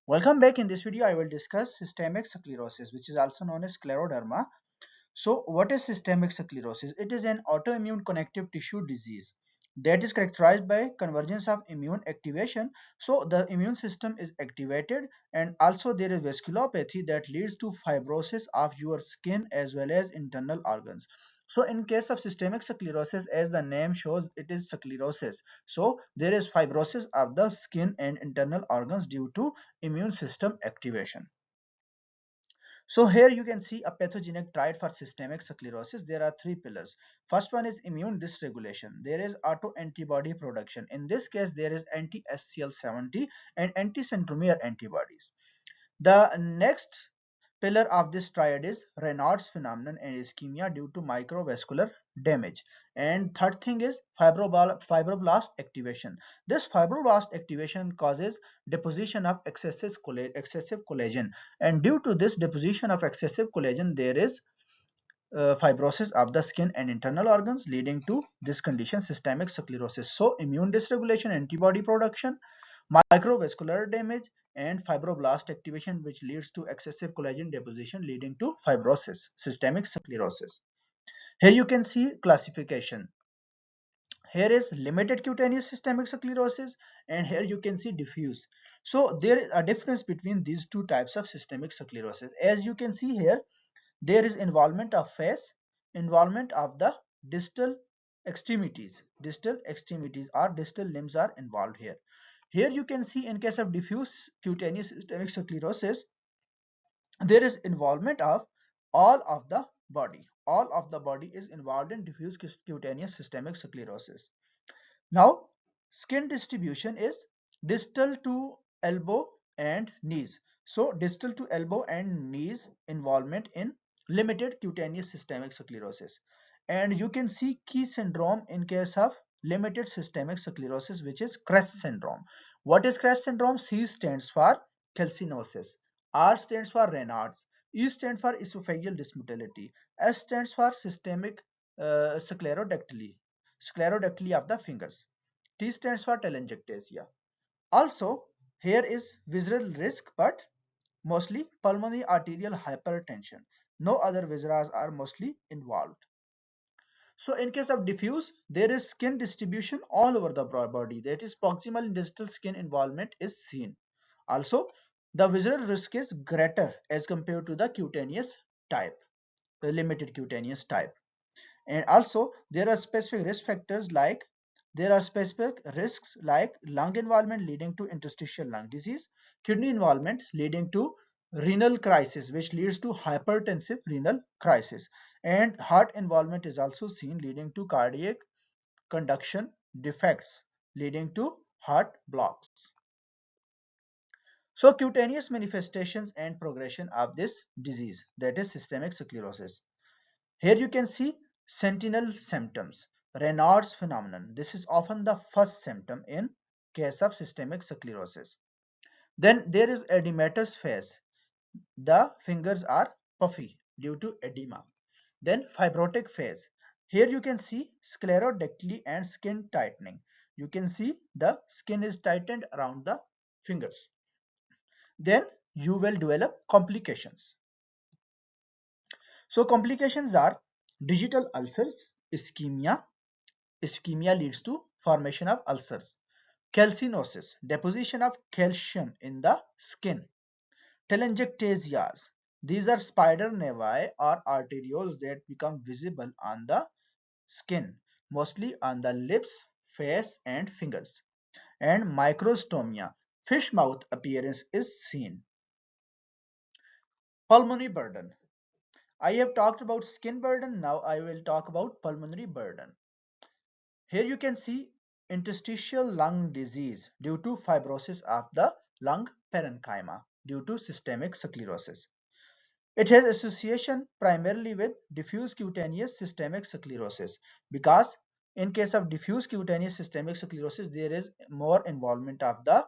Welcome back. In this video, I will discuss systemic sclerosis, which is also known as scleroderma. So, what is systemic sclerosis? It is an autoimmune connective tissue disease that is characterized by convergence of immune activation. So, the immune system is activated, and also there is vasculopathy that leads to fibrosis of your skin as well as internal organs. So, in case of systemic sclerosis, as the name shows, it is sclerosis. So, there is fibrosis of the skin and internal organs due to immune system activation. So here you can see a pathogenic trait for systemic sclerosis. There are three pillars. First one is immune dysregulation. There is autoantibody production. In this case, there is anti-SCL70 and anti-centromere antibodies. The next pillar of this triad is Raynaud's phenomenon and ischemia due to microvascular damage. And third thing is fibroblast activation. This fibroblast activation causes deposition of excessive collagen, and due to this deposition of excessive collagen, there is fibrosis of the skin and internal organs, leading to this condition, systemic sclerosis. So immune dysregulation, antibody production, microvascular damage, and fibroblast activation, which leads to excessive collagen deposition, leading to fibrosis, systemic sclerosis. Here you can see classification. Here is limited cutaneous systemic sclerosis, and here you can see diffuse. So there is a difference between these two types of systemic sclerosis. As you can see here, there is involvement of face, involvement of the distal extremities or distal limbs are involved here. Here you can see in case of diffuse cutaneous systemic sclerosis, there is involvement of all of the body. All of the body is involved in diffuse cutaneous systemic sclerosis. Now, skin distribution is distal to elbow and knees. So, distal to elbow and knees involvement in limited cutaneous systemic sclerosis. And you can see key syndrome in case of limited systemic sclerosis, which is CREST syndrome. What is CREST syndrome? C stands for calcinosis, R stands for Raynaud's, E stands for esophageal dysmotility, S stands for systemic sclerodactyly of the fingers. T stands for telangiectasia. Also, here is visceral risk, but mostly pulmonary arterial hypertension. No other viscera are mostly involved. So in case of diffuse, there is skin distribution all over the body. That is, proximal and distal skin involvement is seen. Also, the visceral risk is greater as compared to the cutaneous type, the limited cutaneous type. And also, there are specific risk factors like there are specific risks like lung involvement leading to interstitial lung disease, kidney involvement leading to renal crisis, which leads to hypertensive renal crisis, and heart involvement is also seen leading to cardiac conduction defects leading to heart blocks. So cutaneous manifestations and progression of this disease, that is systemic sclerosis. Here you can see sentinel symptoms, Raynaud's phenomenon. This is often the first symptom in case of systemic sclerosis. Then there is edematous phase. The fingers are puffy due to edema. Then fibrotic phase. Here you can see sclerodactyly and skin tightening. You can see the skin is tightened around the fingers. Then you will develop complications. So complications are digital ulcers, ischemia. Ischemia leads to formation of ulcers. Calcinosis, deposition of calcium in the skin. Telangiectasias, these are spider nevi or arterioles that become visible on the skin, mostly on the lips, face and fingers. And microstomia, fish mouth appearance is seen. Pulmonary burden. I have talked about skin burden, now I will talk about pulmonary burden. Here you can see interstitial lung disease due to fibrosis of the lung parenchyma due to systemic sclerosis. It has association primarily with diffuse cutaneous systemic sclerosis because in case of diffuse cutaneous systemic sclerosis, there is more involvement of the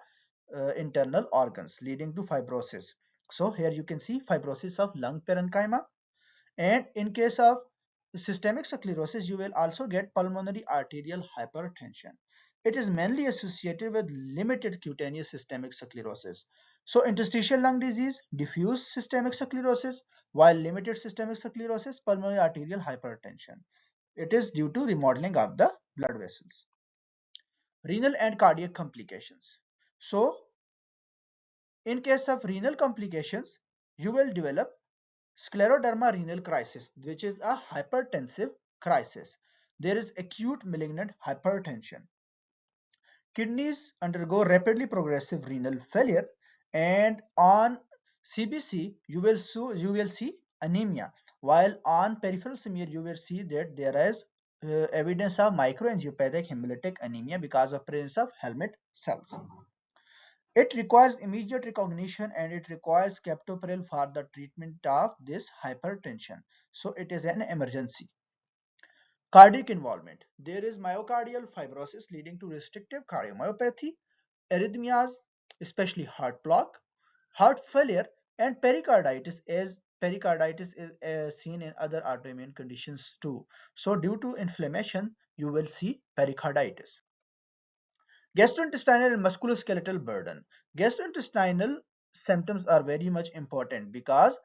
internal organs leading to fibrosis. So here you can see fibrosis of lung parenchyma, and in case of systemic sclerosis, you will also get pulmonary arterial hypertension. It is mainly associated with limited cutaneous systemic sclerosis. So interstitial lung disease, diffuse systemic sclerosis, while limited systemic sclerosis, pulmonary arterial hypertension. It is due to remodeling of the blood vessels. Renal and cardiac complications. So in case of renal complications, you will develop Scleroderma renal crisis, which is a hypertensive crisis. There is acute malignant hypertension. Kidneys undergo rapidly progressive renal failure, and on CBC you will see anemia, while on peripheral smear you will see that there is evidence of microangiopathic hemolytic anemia because of presence of helmet cells. It requires immediate recognition and it requires captopril for the treatment of this hypertension. So it is an emergency. Cardiac involvement. There is myocardial fibrosis leading to restrictive cardiomyopathy, arrhythmias, especially heart block, heart failure, and pericarditis, as pericarditis is seen in other autoimmune conditions too. So due to inflammation, you will see pericarditis. Gastrointestinal and musculoskeletal burden. Gastrointestinal symptoms are very much important because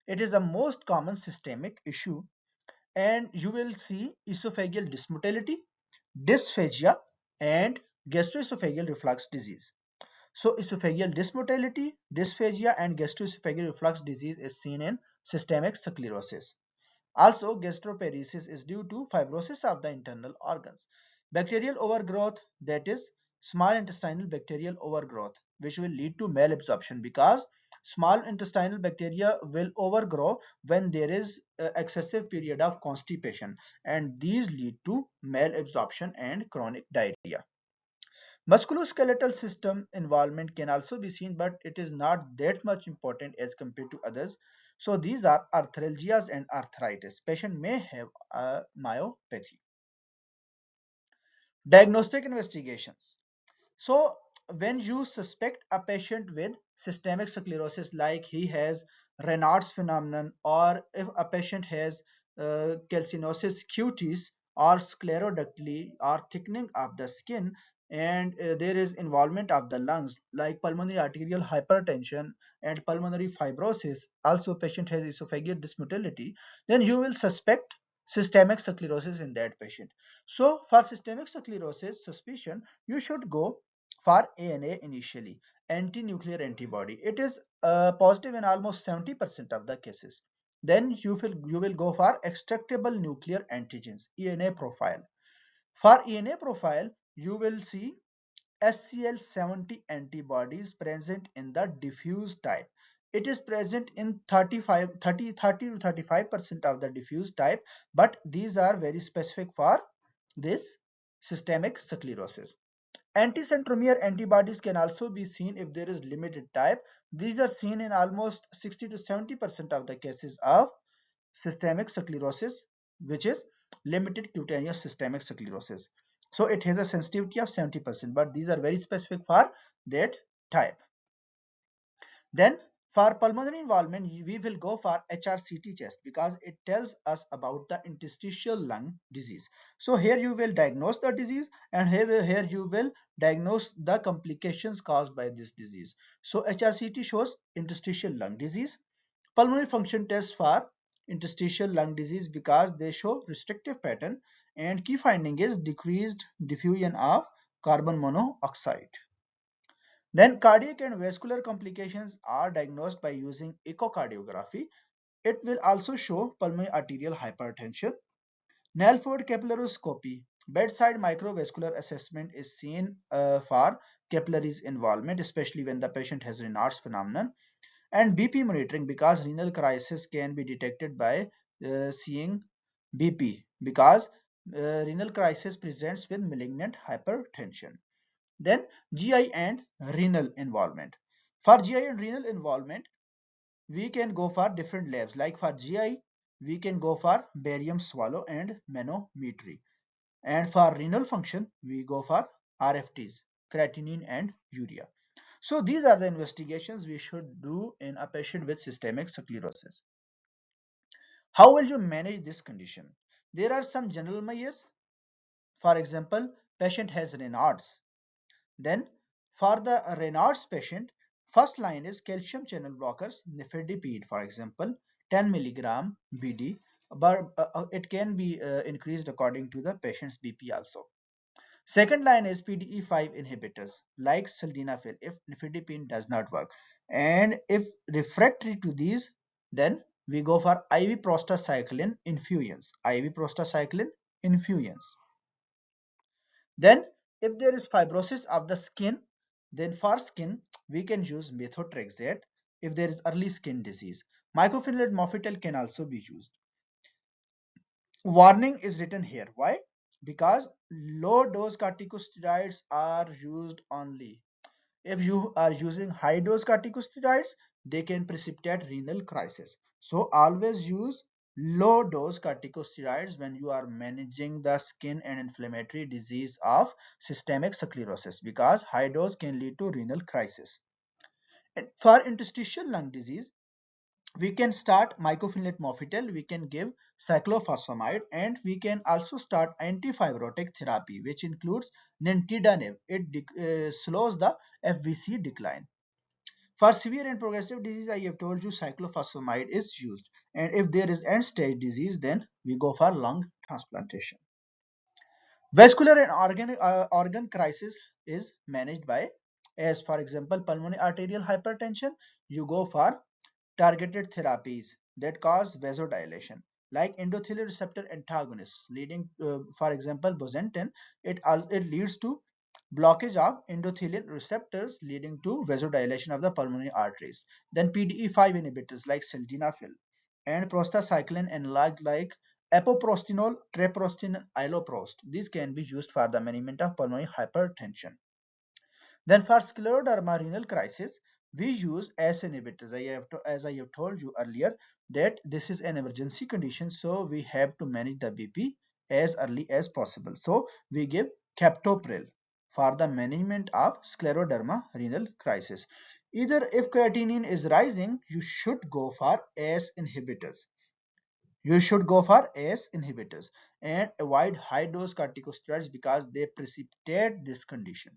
it is the most common systemic issue, and you will see esophageal dysmotility, dysphagia, and gastroesophageal reflux disease. So esophageal dysmotility, dysphagia, and gastroesophageal reflux disease is seen in systemic sclerosis. Also, gastroparesis is due to fibrosis of the internal organs. Bacterial overgrowth, that is small intestinal bacterial overgrowth, which will lead to malabsorption because small intestinal bacteria will overgrow when there is excessive period of constipation, and these lead to malabsorption and chronic diarrhea. Musculoskeletal system involvement can also be seen, but it is not that much important as compared to others. So these are arthralgias and arthritis. Patient may have a myopathy. Diagnostic investigations. So when you suspect a patient with systemic sclerosis, like he has Raynaud's phenomenon, or if a patient has calcinosis cutis or scleroductly or thickening of the skin, and there is involvement of the lungs like pulmonary arterial hypertension and pulmonary fibrosis, also patient has esophageal dysmotility, then you will suspect systemic sclerosis in that patient. So for systemic sclerosis suspicion, you should go for ANA initially, anti-nuclear antibody. It is positive in almost 70% of the cases. Then you will go for extractable nuclear antigens, ENA profile. For ENA profile, you will see SCL70 antibodies present in the diffuse type. It is present in 30 to 35% of the diffuse type, but these are very specific for this systemic sclerosis. Anticentromere antibodies can also be seen if there is limited type. These are seen in almost 60 to 70% of the cases of systemic sclerosis, which is limited cutaneous systemic sclerosis. So it has a sensitivity of 70%, but these are very specific for that type. Then for pulmonary involvement, we will go for HRCT test because it tells us about the interstitial lung disease. So here you will diagnose the disease, and here you will diagnose the complications caused by this disease. So HRCT shows interstitial lung disease. Pulmonary function tests for interstitial lung disease because they show restrictive pattern, and key finding is decreased diffusion of carbon monoxide. Then cardiac and vascular complications are diagnosed by using echocardiography. It will also show pulmonary arterial hypertension. Nelford capillaroscopy, bedside microvascular assessment is seen for capillaries involvement, especially when the patient has Raynaud's phenomenon. And BP monitoring because renal crisis can be detected by seeing BP because renal crisis presents with malignant hypertension. Then GI and renal involvement. For GI and renal involvement, we can go for different labs. Like for GI, we can go for barium swallow and manometry. And for renal function, we go for RFTs, creatinine and urea. So these are the investigations we should do in a patient with systemic sclerosis. How will you manage this condition? There are some general measures. For example, patient has Raynaud's. Then for the Raynaud's patient, first line is calcium channel blockers, nifedipine for example, 10 milligram BD, but it can be increased according to the patient's BP also. Second line is PDE5 inhibitors like sildenafil if nifedipine does not work. And if refractory to these, then we go for IV prostacyclin infusions. IV prostacyclin infusions. Then if there is fibrosis of the skin, then for skin we can use methotrexate if there is early skin disease. Mycophenolate mofetil can also be used. Warning is written here. Why? Because low dose corticosteroids are used only. If you are using high dose corticosteroids, they can precipitate renal crisis. So always use low dose corticosteroids when you are managing the skin and inflammatory disease of systemic sclerosis, because high dose can lead to renal crisis. And for interstitial lung disease, we can start mycophenolate mofetil, we can give cyclophosphamide, and we can also start antifibrotic therapy, which includes nintedanib. It slows the FVC decline. For severe and progressive disease, I have told you cyclophosphamide is used. And if there is end stage disease, then we go for lung transplantation. Vascular and organ crisis is managed by, as for example, pulmonary arterial hypertension, you go for targeted therapies that cause vasodilation, like endothelial receptor antagonists, leading, for example, bosentan. It leads to blockage of endothelial receptors, leading to vasodilation of the pulmonary arteries. Then PDE5 inhibitors like sildenafil and prostacyclin enlarged like epoprostinol, treprostinil, iloprost. These can be used for the management of pulmonary hypertension. Then for scleroderma renal crisis, we use ACE inhibitors. As I have told you earlier, that this is an emergency condition, so we have to manage the BP as early as possible. So we give captopril for the management of scleroderma renal crisis. Either if creatinine is rising, you should go for ACE inhibitors. You should go for ACE inhibitors and avoid high dose corticosteroids because they precipitate this condition.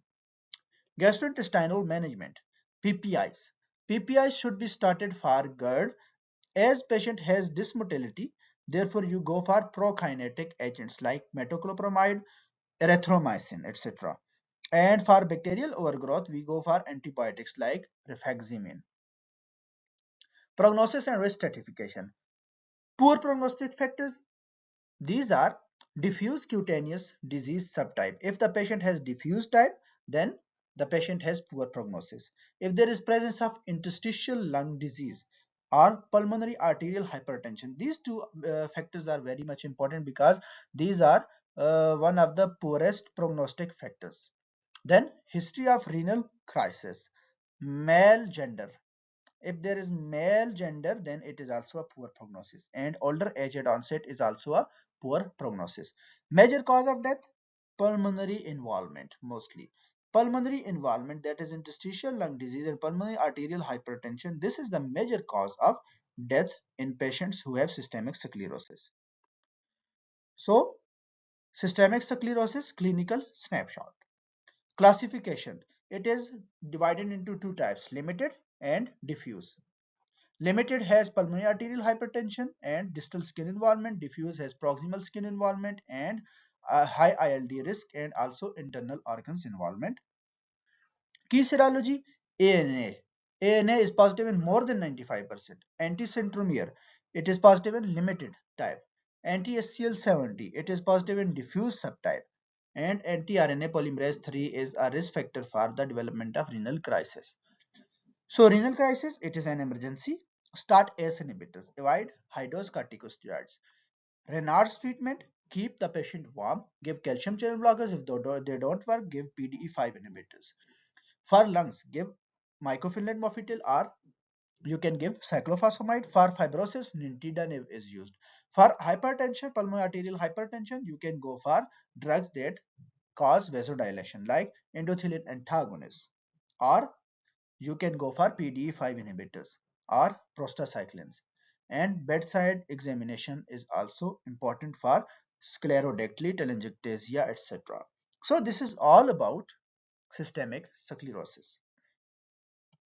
Gastrointestinal management, PPIs. PPIs should be started for GERD as patient has dysmotility. Therefore, you go for prokinetic agents like metoclopramide, erythromycin, etc. And for bacterial overgrowth, we go for antibiotics like rifaximin. Prognosis and risk stratification. Poor prognostic factors, these are diffuse cutaneous disease subtype. If the patient has diffuse type, then the patient has poor prognosis. If there is presence of interstitial lung disease or pulmonary arterial hypertension, these two factors are very much important because these are one of the poorest prognostic factors. Then history of renal crisis, male gender. If there is male gender, then it is also a poor prognosis, and older age at onset is also a poor prognosis. Major cause of death, pulmonary involvement, mostly pulmonary involvement, that is interstitial lung disease and pulmonary arterial hypertension. This is the major cause of death in patients who have systemic sclerosis. So systemic sclerosis clinical snapshot. Classification, it is divided into two types, limited and diffuse. Limited has pulmonary arterial hypertension and distal skin involvement. Diffuse has proximal skin involvement and high ILD risk and also internal organs involvement. Key serology, ANA. ANA is positive in more than 95%. Anti-centromere, it is positive in limited type. Anti-SCL70, it is positive in diffuse subtype. And anti-RNA polymerase 3 is a risk factor for the development of renal crisis. So renal crisis, it is an emergency. Start ACE inhibitors. Avoid high-dose corticosteroids. Renard's treatment, keep the patient warm. Give calcium channel blockers. If they don't work, give PDE5 inhibitors. For lungs, give mycophenolate mofetil, or you can give cyclophosphamide. For fibrosis, nintedanib is used. For hypertension, pulmonary arterial hypertension, you can go for drugs that cause vasodilation like endothelial antagonists, or you can go for PDE5 inhibitors or prostacyclins. And bedside examination is also important for sclerodactyly, telangiectasia, etc. So this is all about systemic sclerosis.